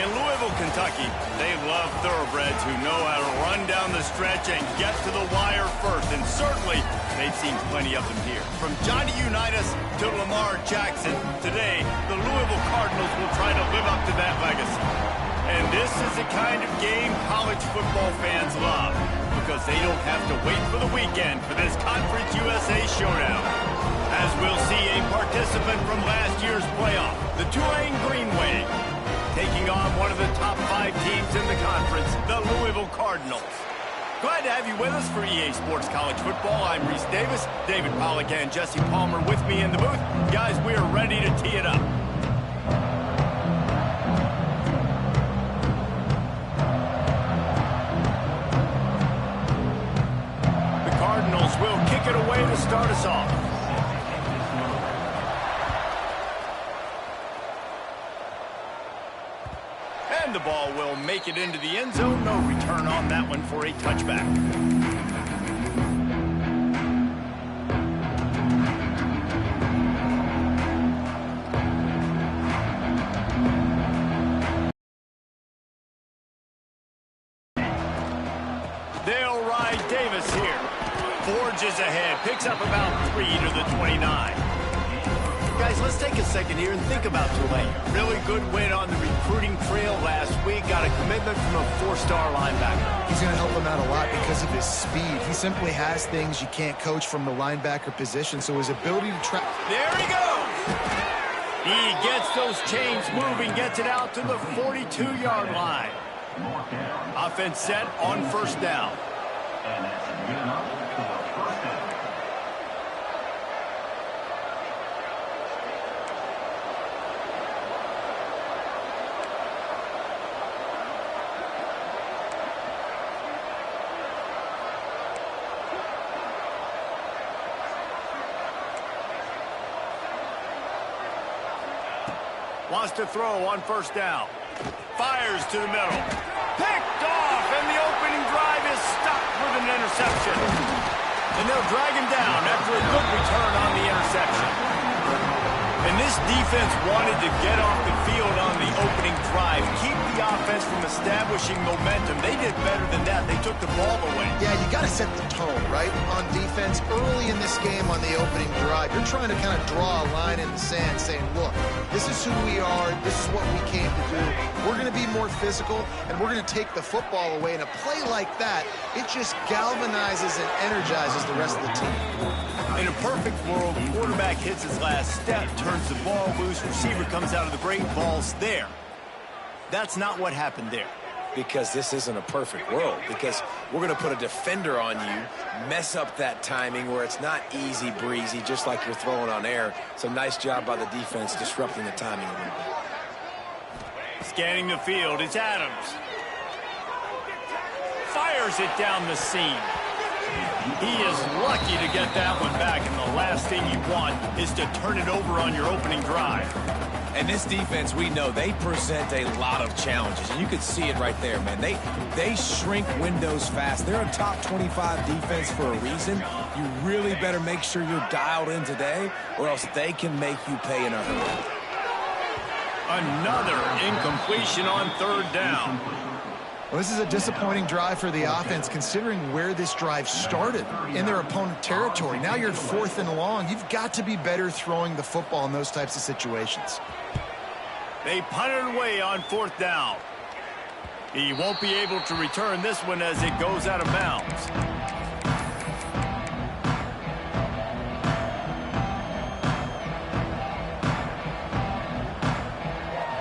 In Louisville, Kentucky, they love thoroughbreds who know how to run down the stretch and get to the wire first. And certainly, they've seen plenty of them here. From Johnny Unitas to Lamar Jackson, today, the Louisville Cardinals will try to live up to that legacy. And this is the kind of game college football fans love, because they don't have to wait for the weekend for this Conference USA showdown. As we'll see a participant from last year's playoff, the Tulane Green Wave, taking on one of the top 5 teams in the conference, the Louisville Cardinals. Glad to have you with us for EA Sports College Football. I'm Reese Davis, David Pollack and Jesse Palmer with me in the booth. Guys, we are ready to tee it up. The Cardinals will kick it away to start us off. And the ball will make it into the end zone. No return on that one for a touchback. They'll ride Davis here. Forges ahead. Picks up about 3 to the 29. Guys, let's take a second here and think about Tulane. Really good win on the recruiting trail last week. Got a commitment from a 4-star linebacker. He's going to help him out a lot because of his speed. He simply has things you can't coach from the linebacker position, so his ability to track. There he goes! He gets those chains moving, gets it out to the 42-yard line. Offense set on first down. And that's good enough for the first down. Wants to throw on first down. Fires to the middle. Picked off, and the opening drive is stopped with an interception. And they'll drag him down after a good return on the interception. And this defense wanted to get off the field on the opening drive, keep the offense from establishing momentum. They did better than that. They took the ball away. Yeah, you got to set the tone, right? On defense, early in this game on the opening drive, you're trying to kind of draw a line in the sand saying, look, this is who we are. This is what we came to do. We're going to be more physical, and we're going to take the football away. And a play like that, it just galvanizes and energizes the rest of the team. In a perfect world, the quarterback hits his last step, turns the ball loose, receiver comes out of the break, ball's there. That's not what happened there. Because this isn't a perfect world. Because we're going to put a defender on you, mess up that timing where it's not easy breezy, just like you're throwing on air. So nice job by the defense disrupting the timing a little bit. Scanning the field, it's Adams. Fires it down the seam. He is lucky to get that one back, and the last thing you want is to turn it over on your opening drive. And this defense, we know, they present a lot of challenges, and you can see it right there, man. They shrink windows fast. They're a top 25 defense for a reason. You really better make sure you're dialed in today, or else they can make you pay in a hurry. Another incompletion on third down. Well, this is a disappointing drive for the offense, considering where this drive started, in their opponent territory. Now you're 4th and long. You've got to be better throwing the football in those types of situations. They punt it away on 4th down. He won't be able to return this one as it goes out of bounds.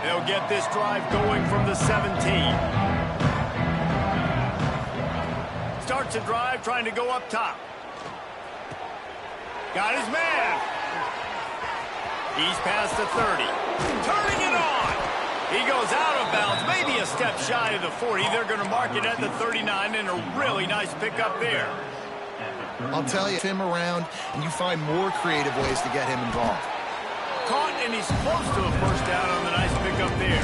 They'll get this drive going from the 17. Starts a drive trying to go up top. Got his man. He's past the 30. Turning it on. He goes out of bounds, maybe a step shy of the 40. They're going to mark it at the 39, and a really nice pickup there. I'll tell you, him around, and you find more creative ways to get him involved. Caught, and he's close to a first down on the nice pickup there.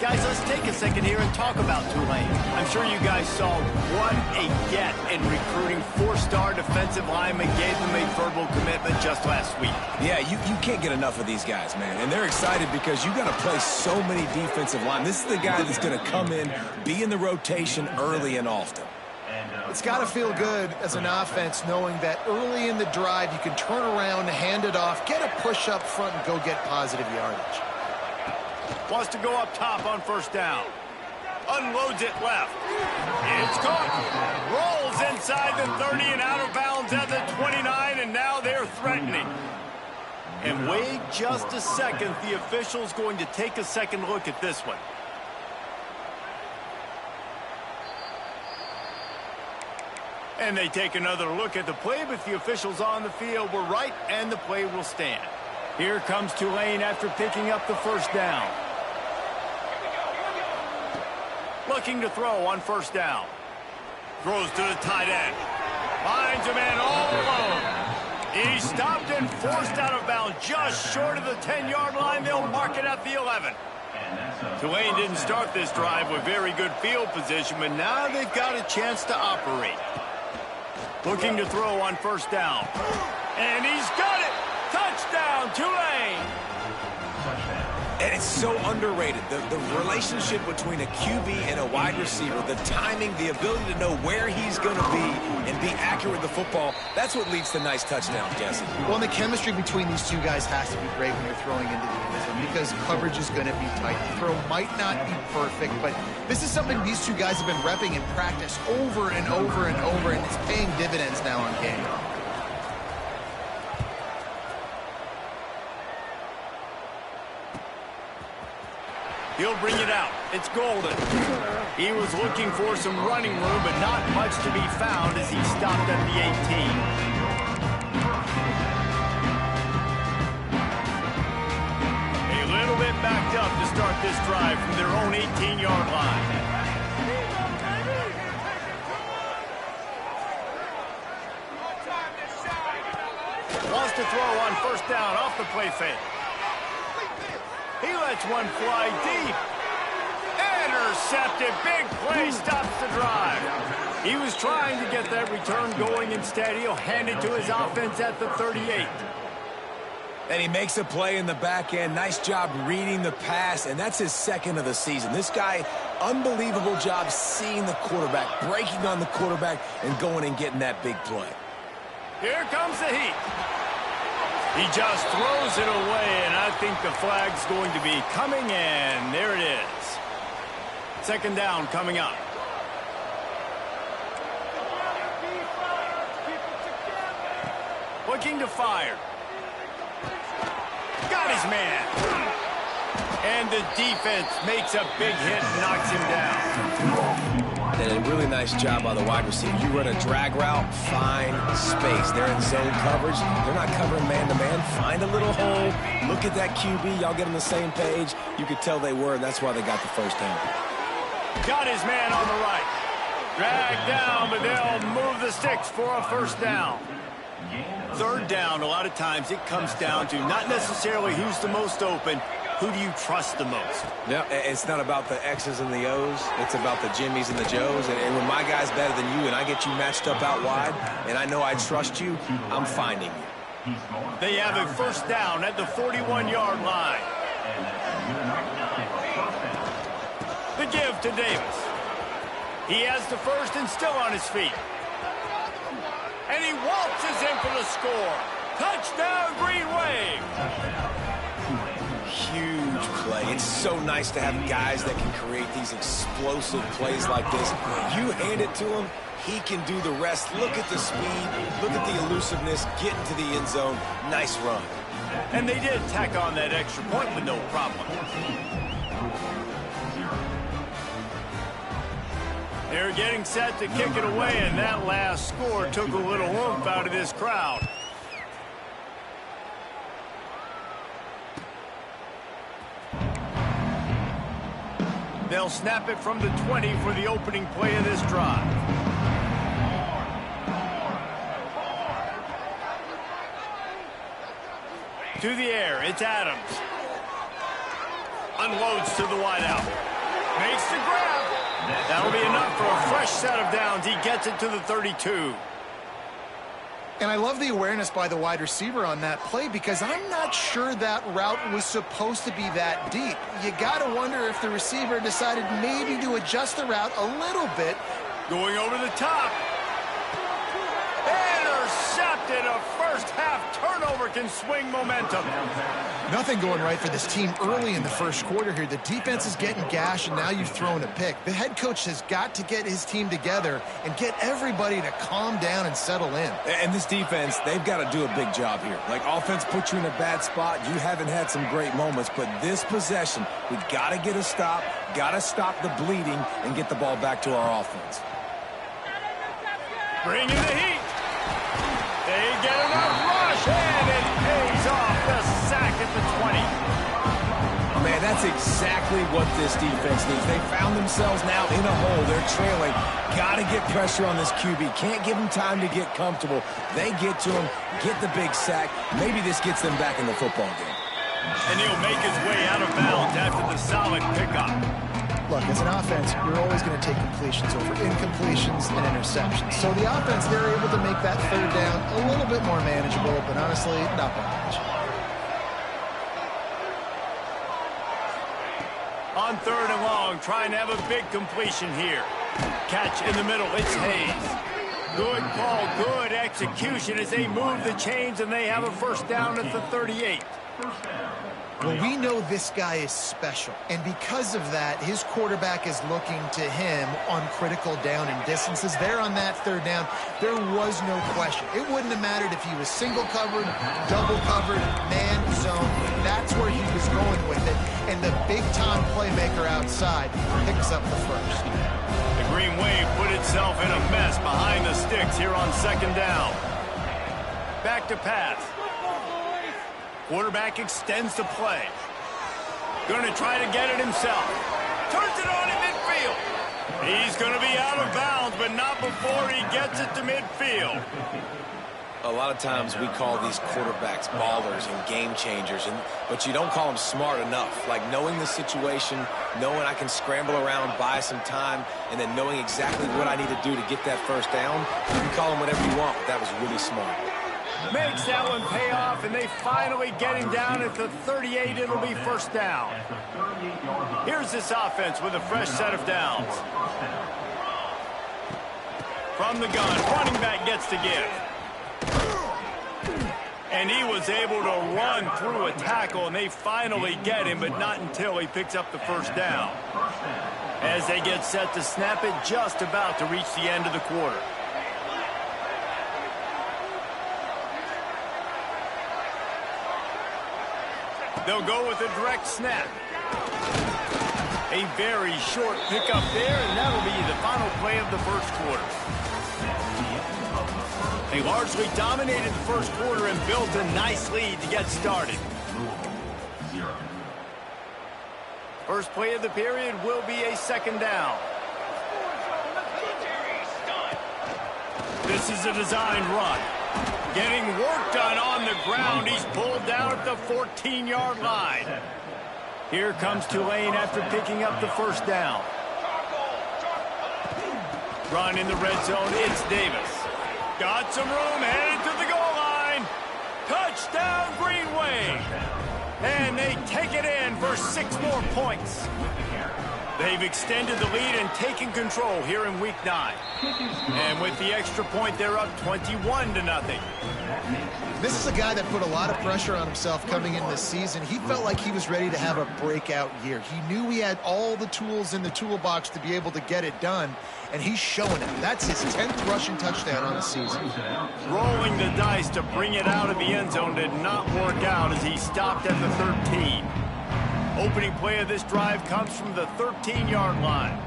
Guys, let's take a second here and talk about Tulane. I'm sure you guys saw what a get in recruiting. 4-star defensive linemen gave them a verbal commitment just last week. Yeah, you can't get enough of these guys, man. And they're excited because you got to play so many defensive line. This is the guy that's going to come in, be in the rotation early and often. It's got to feel good as an offense knowing that early in the drive you can turn around, hand it off, get a push up front, and go get positive yardage. Wants to go up top on first down. Unloads it left. It's caught. Rolls inside the 30 and out of bounds at the 29, and now they're threatening. And wait just a second. The official's going to take a second look at this one. And they take another look at the play, but the officials on the field were right, and the play will stand. Here comes Tulane after picking up the first down. Looking to throw on first down. Throws to the tight end. Finds a man all alone. He's stopped and forced out of bounds just short of the 10-yard line. They'll mark it at the 11. Tulane didn't start this drive with very good field position, but now they've got a chance to operate. Looking to throw on first down. And he's got it! Touchdown, Tulane! And it's so underrated. The relationship between a QB and a wide receiver, the timing, the ability to know where he's going to be and be accurate with the football, that's what leads to nice touchdowns, Jesse. Well, and the chemistry between these two guys has to be great when you're throwing into the end zone because coverage is going to be tight. The throw might not be perfect, but this is something these two guys have been repping in practice over and over and over, and it's paying dividends now on game. He'll bring it out. It's Golden. He was looking for some running room, but not much to be found as he stopped at the 18. A little bit backed up to start this drive from their own 18-yard line. Wants to throw on first down off the play fake. He lets one fly deep. Intercepted. Big play stops the drive. He was trying to get that return going. Instead, he'll hand it to his offense at the 38. And he makes a play in the back end. Nice job reading the pass, and that's his second of the season. This guy, unbelievable job seeing the quarterback, breaking on the quarterback, and going and getting that big play. Here comes the heat. He just throws it away, and I think the flag's going to be coming, and there it is. Second down coming up. Looking to fire. Got his man. And the defense makes a big hit and knocks him down. And a really nice job by the wide receiver. You run a drag route, find space. They're in zone coverage. They're not covering man-to-man. Find a little hole. Look at that QB. Y'all get on the same page. You could tell they were, and that's why they got the first down. Got his man on the right. Dragged down, but they'll move the sticks for a first down. Third down, a lot of times it comes down to not necessarily who's the most open, who do you trust the most? No, it's not about the X's and the O's. It's about the Jimmys and the Joes. And when my guy's better than you and I get you matched up out wide and I know I trust you, I'm finding you. They have a first down at the 41-yard line. The give to Davis. He has the first and still on his feet. And he waltzes in for the score. Touchdown, Green Wave. Huge play. It's so nice to have guys that can create these explosive plays like this. You hand it to him, he can do the rest. Look at the speed. Look at the elusiveness. Get into the end zone. Nice run. And they did tack on that extra point with no problem. They're getting set to kick it away, and that last score took a little oomph out of this crowd. They'll snap it from the 20 for the opening play of this drive. To the air, it's Adams. Unloads to the wideout. Makes the grab. That'll be enough for a fresh set of downs. He gets it to the 32. And I love the awareness by the wide receiver on that play because I'm not sure that route was supposed to be that deep. You got to wonder if the receiver decided maybe to adjust the route a little bit. Going over the top. Intercepted. A first-half turnover can swing momentum. Nothing going right for this team early in the first quarter here. The defense is getting gashed, and now you've thrown a pick. The head coach has got to get his team together and get everybody to calm down and settle in. And this defense, they've got to do a big job here. Like, offense put you in a bad spot. You haven't had some great moments, but this possession, we got to get a stop, got to stop the bleeding, and get the ball back to our offense. Bringing the heat. They get enough rush, and it pays off. The sack at the 20. Man, that's exactly what this defense needs. They found themselves now in a hole. They're trailing. Got to get pressure on this QB. Can't give him time to get comfortable. They get to him, get the big sack. Maybe this gets them back in the football game. And he'll make his way out of bounds after the solid pickup. Look, as an offense, you're always going to take completions over incompletions and interceptions. So the offense, they're able to make that third down a little bit more manageable, but honestly, not by much. On 3rd and long, trying to have a big completion here. Catch in the middle, it's Hayes. Good call, good execution as they move the chains and they have a first down at the 38. Well, we know this guy is special, and because of that, his quarterback is looking to him on critical down and distances. There on that third down, there was no question. It wouldn't have mattered if he was single covered, double covered, man zone. That's where he was going with it, and the big-time playmaker outside picks up the first. The Green Wave put itself in a mess behind the sticks here on 2nd down. Back to pass. Quarterback extends the play. Going to try to get it himself. Turns it on in midfield. He's going to be out of bounds, but not before he gets it to midfield. A lot of times we call these quarterbacks ballers and game changers, but you don't call them smart enough. Like knowing the situation, knowing I can scramble around, buy some time, and then knowing exactly what I need to do to get that first down. You can call them whatever you want, but that was really smart. Makes that one pay off, and they finally get him down at the 38. It'll be first down. Here's this offense with a fresh set of downs. From the gun, running back gets to give. And he was able to run through a tackle, and they finally get him, but not until he picks up the first down. As they get set to snap it, just about to reach the end of the quarter. They'll go with a direct snap. A very short pickup there, and that'll be the final play of the first quarter. They largely dominated the first quarter and built a nice lead to get started. First play of the period will be a 2nd down. This is a designed run. Getting work done on the ground. He's pulled down at the 14-yard line. Here comes Tulane after picking up the first down. Run in the red zone. It's Davis. Got some room, headed to the goal line. Touchdown, Green Wave. And they take it in for 6 more points. They've extended the lead and taken control here in Week 9. And with the extra point, they're up 21-0. This is a guy that put a lot of pressure on himself coming in this season. He felt like he was ready to have a breakout year. He knew he had all the tools in the toolbox to be able to get it done, and he's showing it. That's his 10th rushing touchdown on the season. Rolling the dice to bring it out of the end zone did not work out as he stopped at the 13. Opening play of this drive comes from the 13-yard line.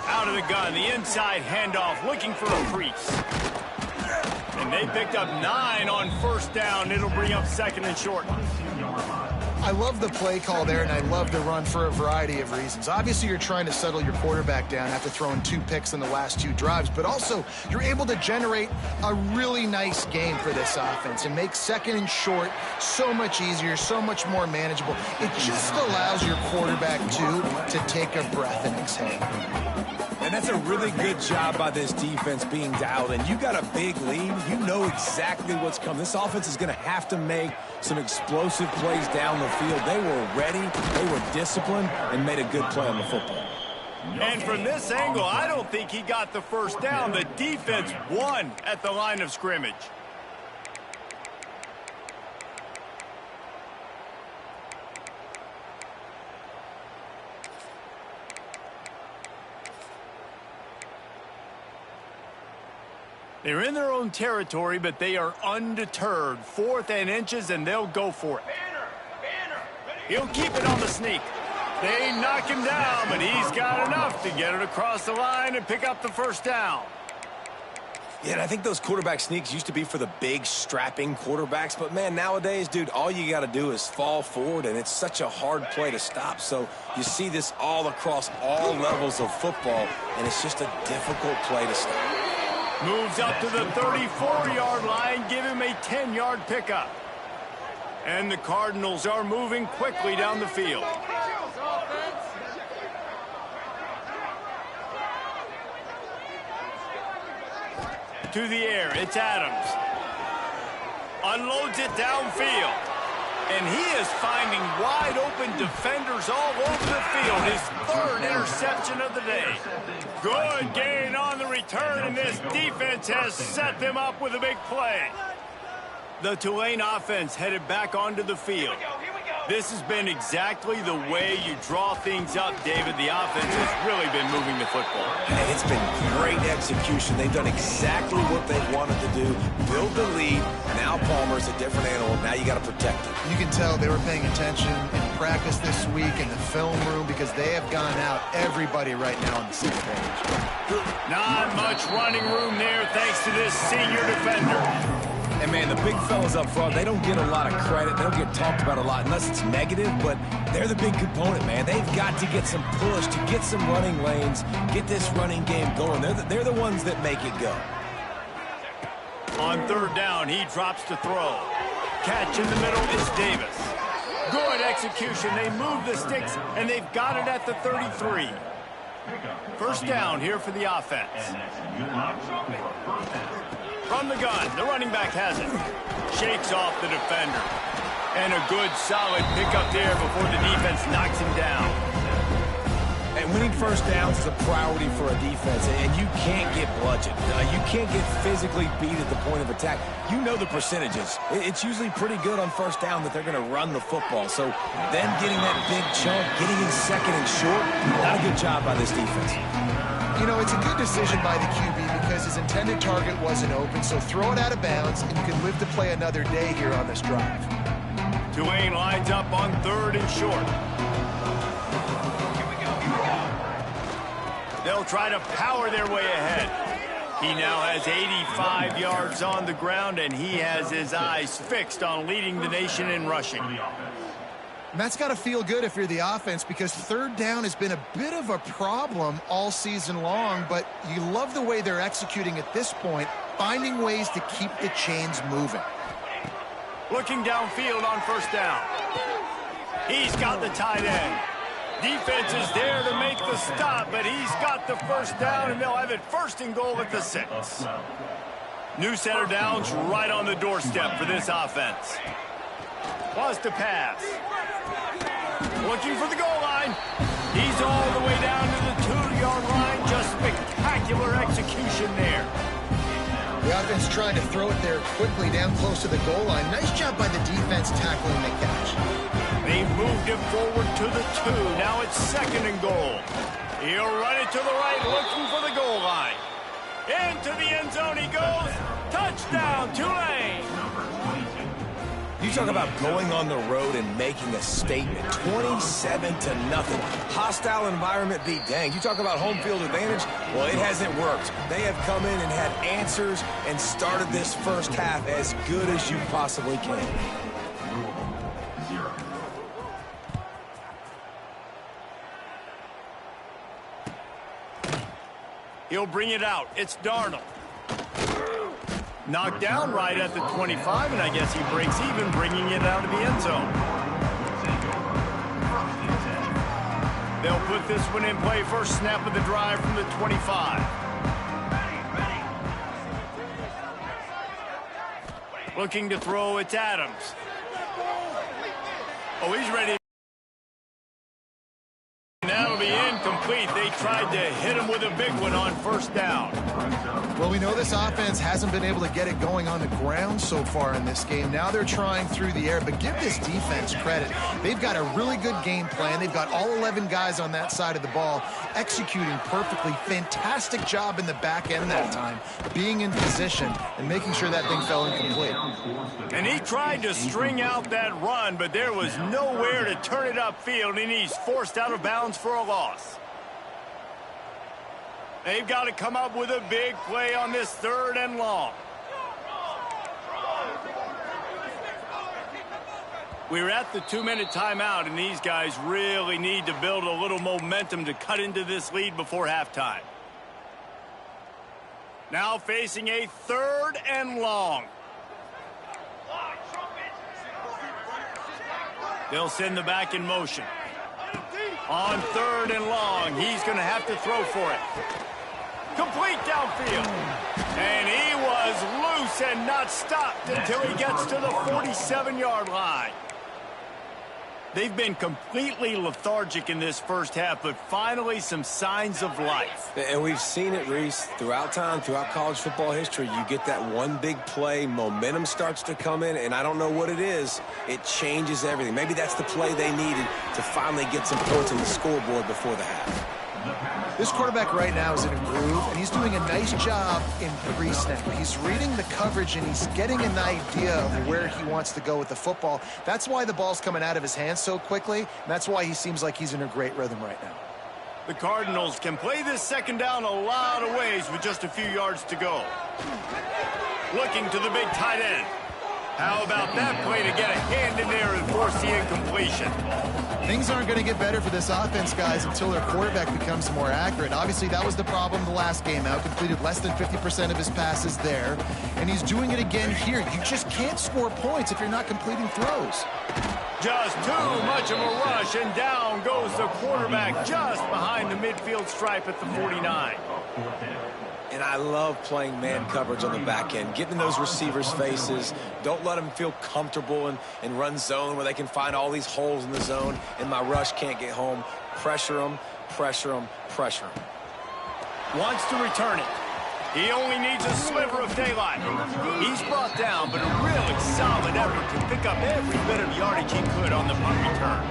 Out of the gun, the inside handoff, looking for a crease. And they picked up 9 on first down. It'll bring up 2nd and short. I love the play call there, and I love the run for a variety of reasons. Obviously, you're trying to settle your quarterback down after throwing 2 picks in the last 2 drives, but also you're able to generate a really nice game for this offense and make second and short so much easier, so much more manageable. It just allows your quarterback, too, to take a breath and exhale. And that's a really good job by this defense being dialed in. You got a big lead. You know exactly what's coming. This offense is going to have to make some explosive plays down the field. They were ready, they were disciplined, and made a good play on the football. And from this angle, I don't think he got the first down. The defense won at the line of scrimmage. They're in their own territory, but they are undeterred. 4th and inches, and they'll go for it. He'll keep it on the sneak. They knock him down, but he's got enough to get it across the line and pick up the first down. Yeah, and I think those quarterback sneaks used to be for the big, strapping quarterbacks. But, man, nowadays, dude, all you got to do is fall forward, and it's such a hard play to stop. So you see this all across all levels of football, and it's just a difficult play to stop. Moves up to the 34-yard line, give him a 10-yard pickup. And the Cardinals are moving quickly down the field. To the air, it's Adams. Unloads it downfield. And he is finding wide-open defenders all over the field. His 3rd interception of the day. Good gain on the return, and this defense has set them up with a big play. The Tulane offense headed back onto the field. This has been exactly the way you draw things up, David. The offense has really been moving the football. Hey, it's been great execution. They've done exactly what they've wanted to do. Build the lead. Now Palmer's a different animal. Now you got to protect it. You can tell they were paying attention in practice this week in the film room because they have gone out everybody right now on the same page. Not much running room there thanks to this senior defender. And, man, the big fellas up front, they don't get a lot of credit. They don't get talked about a lot unless it's negative, but they're the big component, man. They've got to get some push, to get some running lanes, get this running game going. They're the ones that make it go. On 3rd down, he drops to throw. Catch in the middle is Davis. Good execution. They move the sticks, and they've got it at the 33. First down here for the offense. From the gun, the running back has it. Shakes off the defender. And a good, solid pickup there before the defense knocks him down. And winning first downs is a priority for a defense, and you can't get bludgeoned. You can't get physically beat at the point of attack. You know the percentages. It's usually pretty good on first down that they're going to run the football. So them getting that big chunk, getting in second and short, not a good job by this defense. You know, it's a good decision by the QB because his intended target wasn't open, so throw it out of bounds, and you can live to play another day here on this drive. Tulane lines up on 3rd and short. They'll try to power their way ahead. He now has 85 yards on the ground, and he has his eyes fixed on leading the nation in rushing. And that's got to feel good if you're the offense because 3rd down has been a bit of a problem all season long, but you love the way they're executing at this point, finding ways to keep the chains moving. Looking downfield on first down. He's got the tight end. Defense is there to make the stop, but he's got the first down, and they'll have it 1st and goal at the 6. New center downs right on the doorstep for this offense. Wants to pass. Looking for the goal line. He's all the way down to the 2-yard line. Just spectacular execution there. The offense trying to throw it there quickly down close to the goal line. Nice job by the defense tackling the catch. They moved him forward to the 2. Now it's 2nd and goal. He'll run it to the right, looking for the goal line. Into the end zone he goes. Touchdown, Tulane. You talk about going on the road and making a statement. 27-0. Hostile environment beat dang. You talk about home field advantage. Well, it hasn't worked. They have come in and had answers and started this first half as good as you possibly can. He'll bring it out. It's Darnold. Knocked down right at the 25, and I guess he breaks even, bringing it out of the end zone. They'll put this one in play. First snap of the drive from the 25. Looking to throw, it's Adams. Oh, he's ready. That'll be incomplete. They tried to hit him with a big one on first down. Well, we know this offense hasn't been able to get it going on the ground so far in this game. Now they're trying through the air, but give this defense credit. They've got a really good game plan. They've got all 11 guys on that side of the ball executing perfectly. Fantastic job in the back end that time, being in position and making sure that thing fell incomplete. And he tried to string out that run, but there was nowhere to turn it upfield, and he's forced out of bounds for a loss. They've got to come up with a big play on this 3rd and long. We're at the 2-minute timeout, and these guys really need to build a little momentum to cut into this lead before halftime. Now facing a 3rd and long. They'll send the back in motion. On 3rd and long, he's going to have to throw for it. Complete downfield. And he was loose and not stopped until he gets to the 47-yard line. They've been completely lethargic in this first half, but finally some signs of life. And we've seen it, Reese, throughout time, throughout college football history. You get that one big play, momentum starts to come in, and I don't know what it is. It changes everything. Maybe that's the play they needed to finally get some points on the scoreboard before the half. This quarterback right now is in a groove, and he's doing a nice job in pre-snap. He's reading the coverage, and he's getting an idea of where he wants to go with the football. That's why the ball's coming out of his hands so quickly, and that's why he seems like he's in a great rhythm right now. The Cardinals can play this 2nd down a lot of ways with just a few yards to go. Looking to the big tight end. How about that play to get a hand in there and force the incompletion? Things aren't going to get better for this offense, guys, until their quarterback becomes more accurate. Obviously, that was the problem the last game out. Completed less than 50% of his passes there, and he's doing it again here. You just can't score points if you're not completing throws. Just too much of a rush, and down goes the quarterback just behind the midfield stripe at the 49. And I love playing man coverage on the back end, getting in those receivers' faces. Don't let them feel comfortable in run zone where they can find all these holes in the zone and my rush can't get home. Pressure them, pressure them, pressure them. Wants to return it. He only needs a sliver of daylight. He's brought down, but a really solid effort to pick up every bit of yardage he could on the punt return.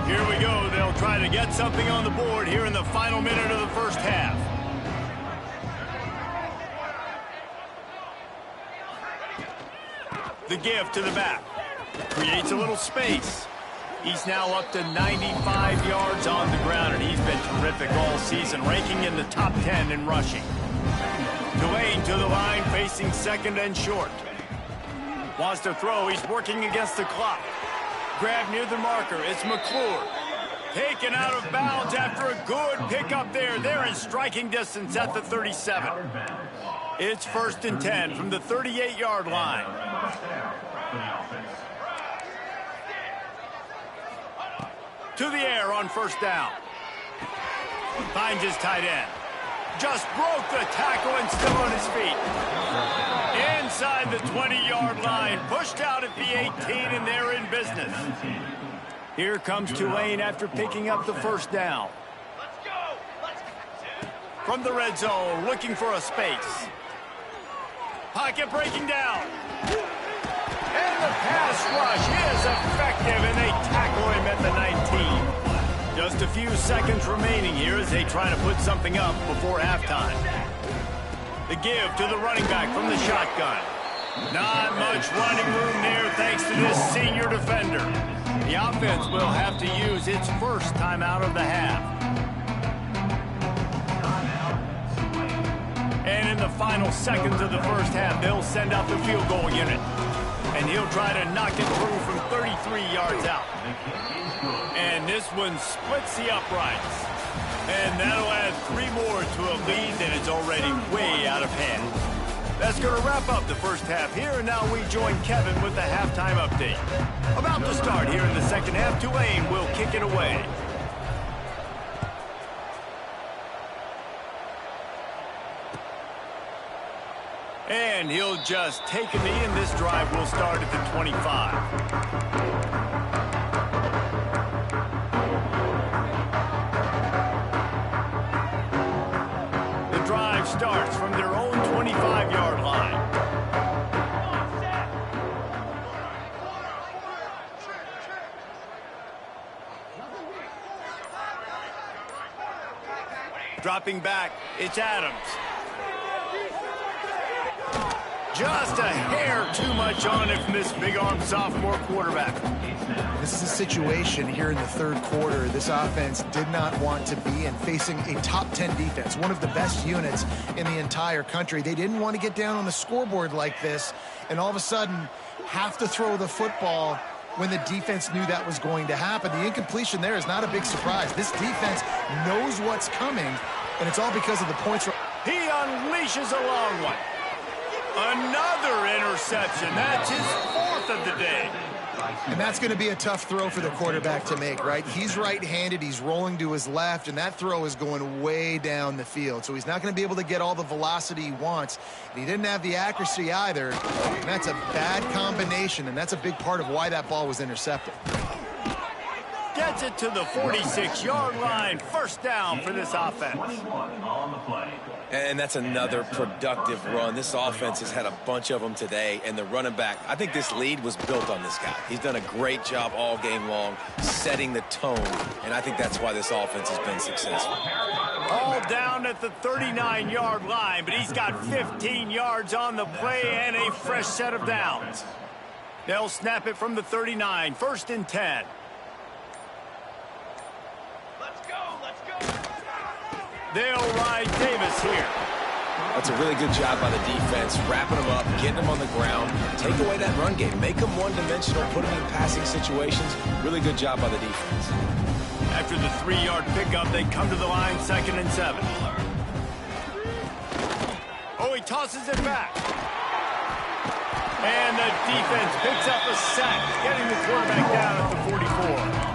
Here we go. They'll try to get something on the board here in the final minute of the first half. The give to the back. Creates a little space. He's now up to 95 yards on the ground, and he's been terrific all season, ranking in the top 10 in rushing. Tulane to the line, facing 2nd and short. Wants to throw. He's working against the clock. Grab near the marker. It's McClure. Taken out of bounds after a good pickup there. They're in striking distance at the 37. It's 1st and 10 from the 38-yard line. To the air on first down. Finds his tight end. Just broke the tackle and still on his feet. Inside the 20-yard line. Pushed out at the 18, and they're in business. Here comes Tulane after picking up the first down. From the red zone, looking for a space. Pocket breaking down. And the pass rush is effective, and they tackle him at the 19. Just a few seconds remaining here as they try to put something up before halftime. The give to the running back from the shotgun. Not much running room there thanks to this senior defender. The offense will have to use its first timeout of the half. And in the final seconds of the first half, they'll send out the field goal unit. And he'll try to knock it through from 33 yards out. And this one splits the uprights. And that'll add 3 more to a lead that is already way out of hand. That's going to wrap up the first half here, and now we join Kevin with the halftime update. About to start here in the second half, Tulane will kick it away. And he'll just take a knee, and this drive will start at the 25. Starts from their own 25-yard line. Dropping back, it's Adams. Just a hair too much on it from this big-arm sophomore quarterback. This is a situation here in the third quarter this offense did not want to be in, facing a top 10 defense, one of the best units in the entire country. They didn't want to get down on the scoreboard like this and all of a sudden have to throw the football when the defense knew that was going to happen. The incompletion there is not a big surprise. This defense knows what's coming, and it's all because of the points. He unleashes a long one. Another interception. That's his 4th of the day. And that's going to be a tough throw for the quarterback to make, right? He's right-handed, he's rolling to his left, and that throw is going way down the field. So he's not going to be able to get all the velocity he wants. And he didn't have the accuracy either. And that's a bad combination, and that's a big part of why that ball was intercepted. Gets it to the 46-yard line. First down for this offense. And that's another productive run. This offense has had a bunch of them today, and the running back, I think this lead was built on this guy. He's done a great job all game long setting the tone, and I think that's why this offense has been successful. All down at the 39-yard line, but he's got 15 yards on the play and a fresh set of downs. They'll snap it from the 39, 1st and 10. They'll ride Davis here. That's a really good job by the defense, wrapping them up, getting them on the ground, take away that run game, make them one-dimensional, put them in passing situations. Really good job by the defense. After the 3-yard pickup, they come to the line, 2nd and 7. Oh, he tosses it back. And the defense picks up a sack, getting the quarterback down at the 44.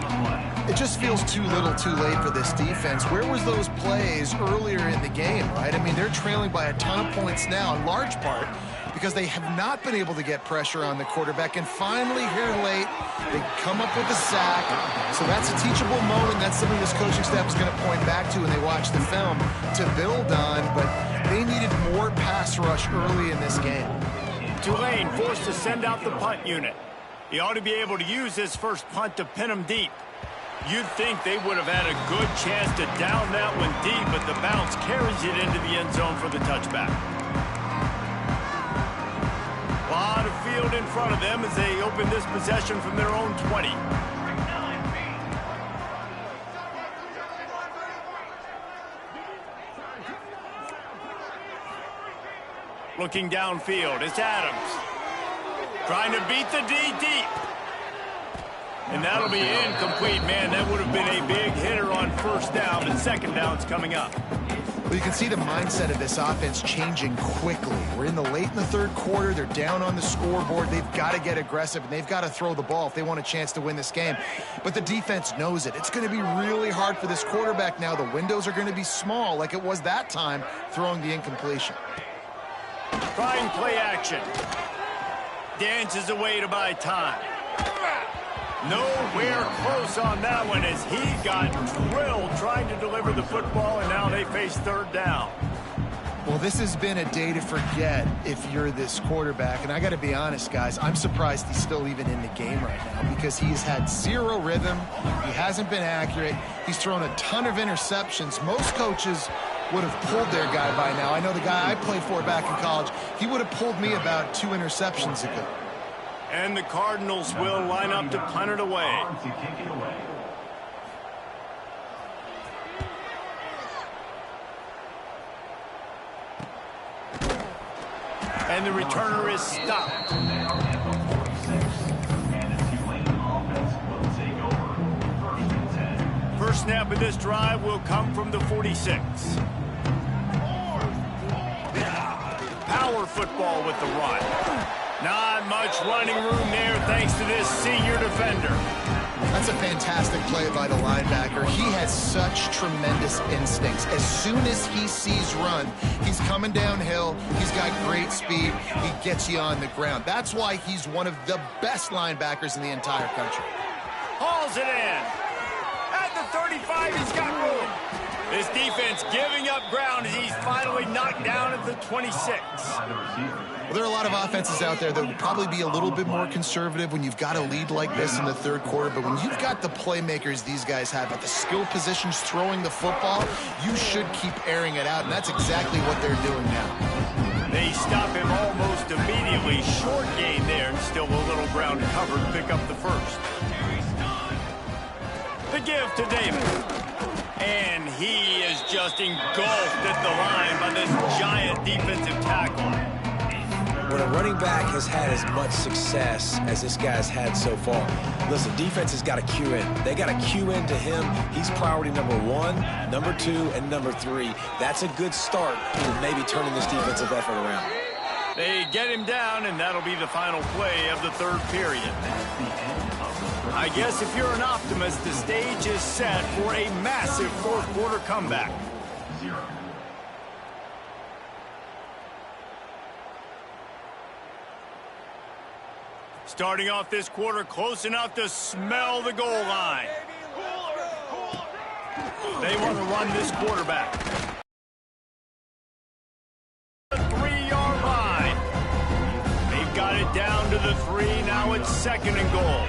It just feels too little too late for this defense. Where was those plays earlier in the game, right? I mean, they're trailing by a ton of points now, in large part because they have not been able to get pressure on the quarterback. And finally, here late, they come up with a sack. So that's a teachable moment. That's something this coaching staff is going to point back to when they watch the film to build on. But they needed more pass rush early in this game. Tulane forced to send out the punt unit. He ought to be able to use his first punt to pin him deep. You'd think they would have had a good chance to down that one deep, but the bounce carries it into the end zone for the touchback. A lot of field in front of them as they open this possession from their own 20. Looking downfield, it's Adams. Trying to beat the D deep. And that'll be incomplete. Man, that would have been a big hitter on 1st down, but 2nd down's coming up. Well, you can see the mindset of this offense changing quickly. We're in the late in the third quarter. They're down on the scoreboard. They've got to get aggressive, and they've got to throw the ball if they want a chance to win this game. But the defense knows it. It's going to be really hard for this quarterback now. The windows are going to be small like it was that time throwing the incompletion. Trying play action. Dances away to buy time. Nowhere close on that one as he got drilled trying to deliver the football, and now they face 3rd down. Well, this has been a day to forget if you're this quarterback. And I got to be honest, guys, I'm surprised he's still even in the game right now because he's had 0 rhythm. He hasn't been accurate. He's thrown a ton of interceptions. Most coaches would have pulled their guy by now. I know the guy I played for back in college, he would have pulled me about 2 interceptions ago. And the Cardinals will line up to punt it away. And the returner is stopped. first snap of this drive will come from the 46. Power football with the run. Not much running room there thanks to this senior defender. That's a fantastic play by the linebacker. He has such tremendous instincts. As soon as he sees run, he's coming downhill. He's got great speed. He gets you on the ground. That's why he's one of the best linebackers in the entire country. Hauls it in. At the 35, he's got room. This defense giving up ground as he's finally knocked down at the 26. Well, there are a lot of offenses out there that would probably be a little bit more conservative when you've got a lead like this in the third quarter. But when you've got the playmakers these guys have at the skill positions throwing the football, you should keep airing it out, and that's exactly what they're doing now. They stop him almost immediately. Short gain there, and still a little ground covered to pick up the first. The give to Davis. And he is just engulfed at the line by this giant defensive tackle. When a running back has had as much success as this guy's had so far, listen, defense has got to cue in. They got to cue in to him. He's priority number 1, number 2, and number 3. That's a good start to maybe turning this defensive effort around. They get him down, and that'll be the final play of the third period. I guess if you're an optimist, the stage is set for a massive fourth-quarter comeback. Starting off this quarter close enough to smell the goal line. They want to run this quarterback. The 3-yard line. They've got it down to the 3. Now it's 2nd and goal.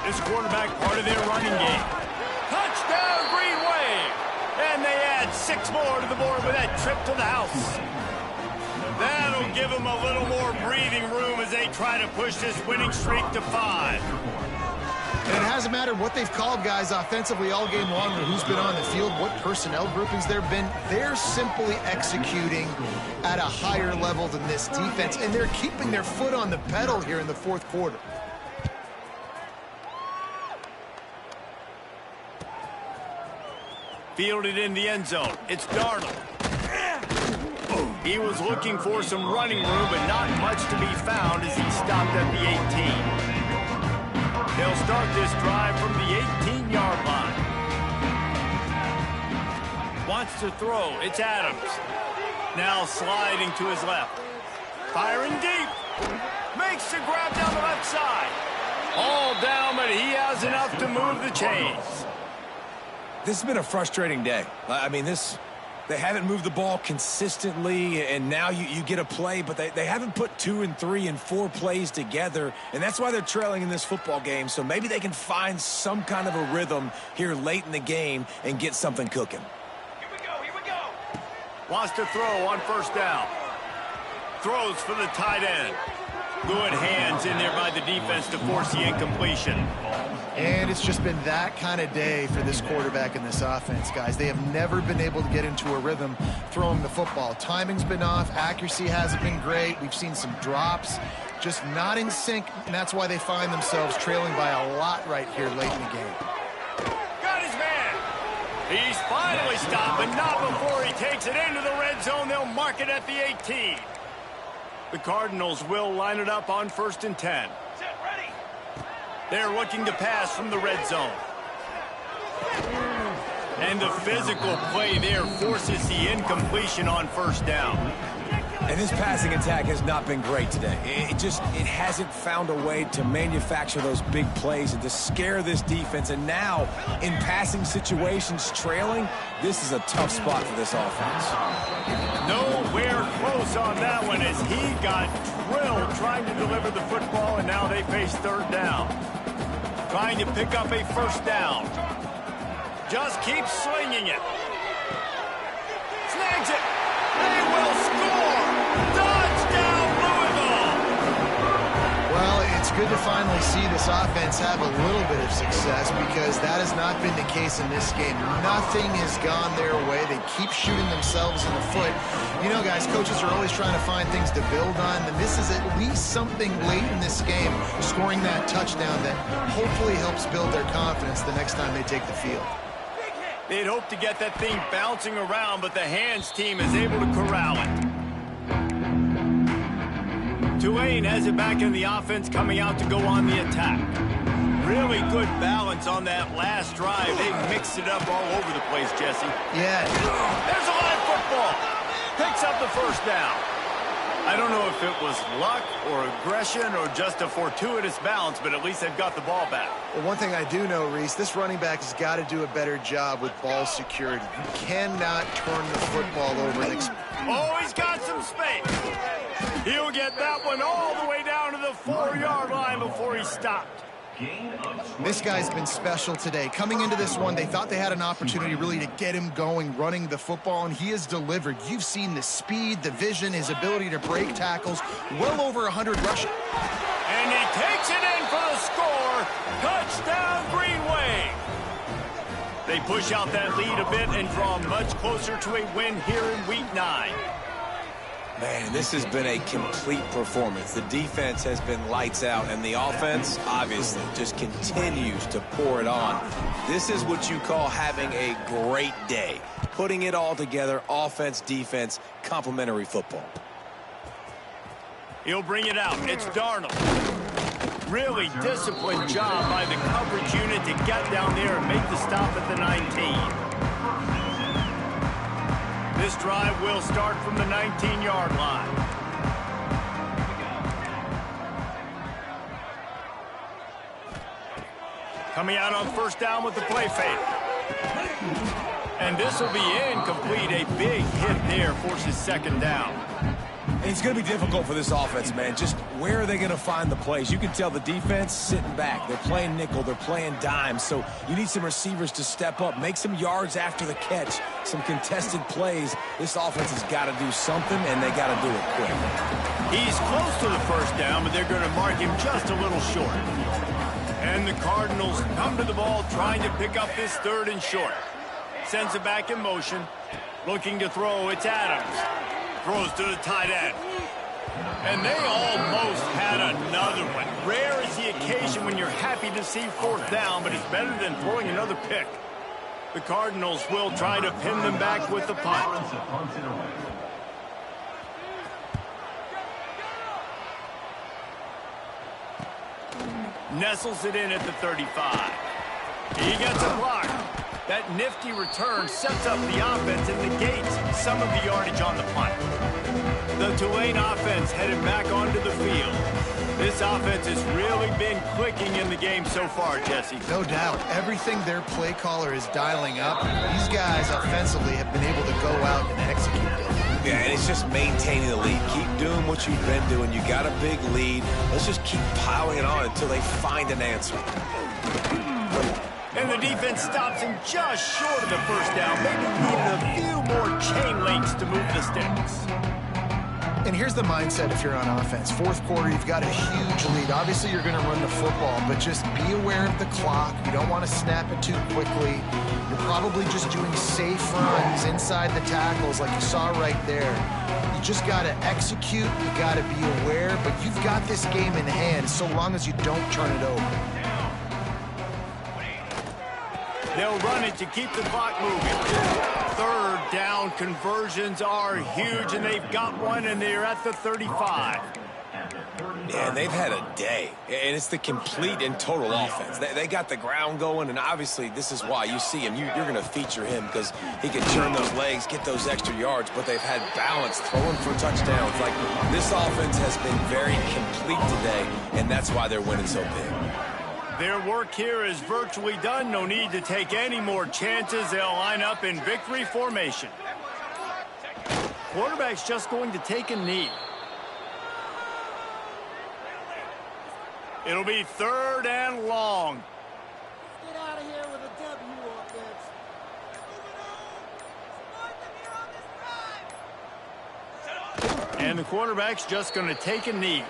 This quarterback part of their running game. Touchdown, Green Wave. And they add 6 more to the board with that trip to the house. That'll give them a little more breathing room as they try to push this winning streak to 5. And it hasn't mattered what they've called guys offensively all game long or who's been on the field, what personnel groupings there have been. They're simply executing at a higher level than this defense, and they're keeping their foot on the pedal here in the fourth quarter. Fielded in the end zone. It's Darnold. He was looking for some running room, but not much to be found as he stopped at the 18. They'll start this drive from the 18-yard line. Wants to throw. It's Adams. Now sliding to his left. Firing deep. Makes the grab down the left side. All down, but he has enough to move the chains. This has been a frustrating day. I mean, they haven't moved the ball consistently, and now you get a play, but they haven't put 2 and 3 and 4 plays together, and that's why they're trailing in this football game. So maybe they can find some kind of a rhythm here late in the game and get something cooking. Here we go. Wants to throw on first down. Throws for the tight end. Good hands in there by the defense to force the incompletion. And it's just been that kind of day for this quarterback and this offense, guys. They have never been able to get into a rhythm throwing the football. Timing's been off. Accuracy hasn't been great. We've seen some drops, just not in sync, and that's why they find themselves trailing by a lot right here late in the game. Got his man. He's finally stopped, but not before he takes it into the red zone. They'll mark it at the 18. The Cardinals will line it up on 1st and 10. They're looking to pass from the red zone. And the physical play there forces the incompletion on first down. And this passing attack has not been great today. It hasn't found a way to manufacture those big plays and to scare this defense. And now, in passing situations, trailing, this is a tough spot for this offense. Nowhere close on that one as he got drilled trying to deliver the football, and now they face 3rd down. Trying to pick up a first down. Just keeps slinging it. Snags it. They will score. Touchdown, Louisville. Well, it's good to finally see this offense have a little bit of success because that has not been the case in this game. Nothing has gone their way. They keep shooting themselves in the foot. You know, guys, coaches are always trying to find things to build on, and this is at least something late in this game, scoring that touchdown that hopefully helps build their confidence the next time they take the field. They'd hope to get that thing bouncing around, but the hands team is able to corral it. Tulane has it back in the offense, coming out to go on the attack. Really good balance on that last drive. They mixed it up all over the place, Jesse. Yeah. There's a live football. Picks up the first down. I don't know if it was luck or aggression or just a fortuitous balance, but at least they've got the ball back. Well, one thing I do know, Reese, this running back has got to do a better job with ball security. You cannot turn the football over. Oh, he's got some space. He'll get that one all the way down to the 4-yard line before he stopped. This guy's been special today. Coming into this one, they thought they had an opportunity really to get him going, running the football, and he has delivered. You've seen the speed, the vision, his ability to break tackles, well over 100 rushing. And he takes it in for the score. Touchdown, Green Wave. They push out that lead a bit and draw much closer to a win here in Week 9. Man, this has been a complete performance. The defense has been lights out, and the offense, obviously, just continues to pour it on. This is what you call having a great day. Putting it all together, offense, defense, complementary football. He'll bring it out. It's Darnold. Really disciplined job by the coverage unit to get down there and make the stop at the 19. This drive will start from the 19-yard line. Coming out on first down with the play fake. And this will be incomplete. A big hit there forces second down. And it's going to be difficult for this offense, man. Just where are they going to find the plays? You can tell the defense sitting back. They're playing nickel. They're playing dime. So you need some receivers to step up, make some yards after the catch, some contested plays. This offense has got to do something, and they got to do it quick. He's close to the first down, but they're going to mark him just a little short. And the Cardinals come to the ball trying to pick up this third and short. Sends it back in motion. Looking to throw. It's Adams. Throws to the tight end. And they almost had another one. Rare is the occasion when you're happy to see fourth down, but it's better than throwing another pick. The Cardinals will try to pin them back with the punt. Nestles it in at the 35. He gets a block. That nifty return sets up the offense and negates some of the yardage on the punt. The Tulane offense headed back onto the field. This offense has really been clicking in the game so far, Jesse. No doubt. Everything their play caller is dialing up, these guys offensively have been able to go out and execute it. Yeah, and it's just maintaining the lead. Keep doing what you've been doing. You got a big lead. Let's just keep piling it on until they find an answer. And the defense stops him just short of the first down. Maybe needed a few more chain links to move the sticks. And here's the mindset if you're on offense. Fourth quarter, you've got a huge lead. Obviously, you're going to run the football, but just be aware of the clock. You don't want to snap it too quickly. You're probably just doing safe runs inside the tackles like you saw right there. You just got to execute. You got to be aware, but you've got this game in hand so long as you don't turn it over. They'll run it to keep the clock moving. Third down conversions are huge, and they've got one, and they're at the 35. Yeah, they've had a day, and it's the complete and total offense. They got the ground going, and obviously this is why you see him. You're going to feature him because he can turn those legs, get those extra yards, but they've had balance throwing for touchdowns. Like, this offense has been very complete today, and that's why they're winning so big. Their work here is virtually done. No need to take any more chances. They'll line up in victory formation. Quarterback's just going to take a knee. It'll be third and long. Get out of here with a W, offense. And the quarterback's just going to take a knee.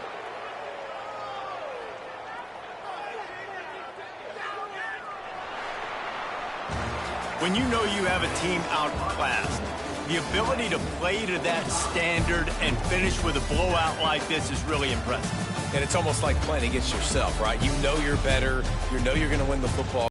When you know you have a team outclassed, the ability to play to that standard and finish with a blowout like this is really impressive. And it's almost like playing against yourself, right? You know you're better. You know you're going to win the football